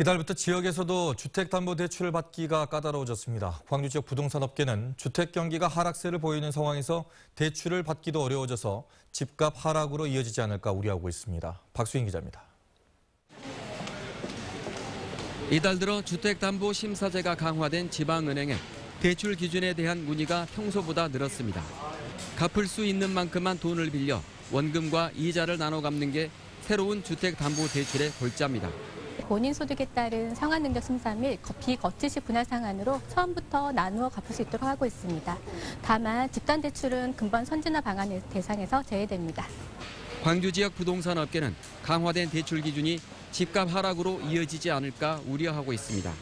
이달부터 지역에서도 주택담보대출을 받기가 까다로워졌습니다. 광주 지역 부동산업계는 주택 경기가 하락세를 보이는 상황에서 대출을 받기도 어려워져서 집값 하락으로 이어지지 않을까 우려하고 있습니다. 박수인 기자입니다. 이달 들어 주택담보심사제가 강화된 지방은행에 대출 기준에 대한 문의가 평소보다 늘었습니다. 갚을 수 있는 만큼만 돈을 빌려 원금과 이자를 나눠 갚는 게 새로운 주택담보대출의 골자입니다. 본인 소득에 따른 상환능력 심사 및 비거치식 분할 상환으로 처음부터 나누어 갚을 수 있도록 하고 있습니다. 다만 집단대출은 근본 선진화 방안 대상에서 제외됩니다. 광주 지역 부동산 업계는 강화된 대출 기준이 집값 하락으로 이어지지 않을까 우려하고 있습니다.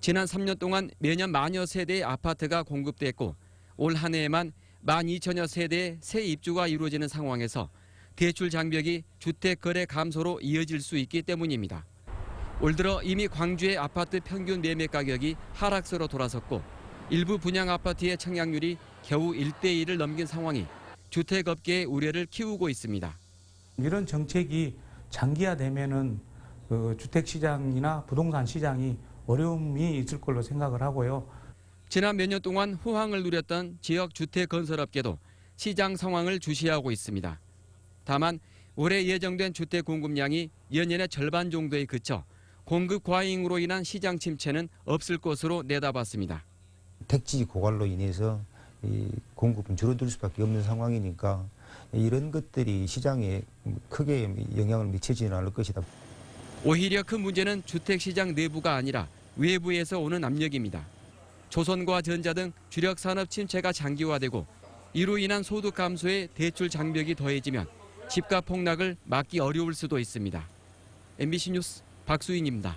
지난 3년 동안 매년 만여 세대의 아파트가 공급됐고 올 한 해에만 12,000여 세대의 새 입주가 이루어지는 상황에서 대출 장벽이 주택 거래 감소로 이어질 수 있기 때문입니다. 올 들어 이미 광주의 아파트 평균 매매 가격이 하락세로 돌아섰고 일부 분양 아파트의 청약률이 겨우 1대1을 넘긴 상황이 주택업계의 우려를 키우고 있습니다. 이런 정책이 장기화되면은 주택시장이나 부동산 시장이 어려움이 있을 걸로 생각을 하고요. 지난 몇 년 동안 호황을 누렸던 지역 주택건설업계도 시장 상황을 주시하고 있습니다. 다만 올해 예정된 주택 공급량이 연년의 절반 정도에 그쳐 공급 과잉으로 인한 시장 침체는 없을 것으로 내다봤습니다. 택지 고갈로 인해서 이 공급은 줄어들 수밖에 없는 상황이니까 이런 것들이 시장에 크게 영향을 미치지는 않을 것이다. 오히려 큰 문제는 주택시장 내부가 아니라 외부에서 오는 압력입니다. 조선과 전자 등 주력 산업 침체가 장기화되고 이로 인한 소득 감소에 대출 장벽이 더해지면 집값 폭락을 막기 어려울 수도 있습니다. MBC 뉴스 박수인입니다.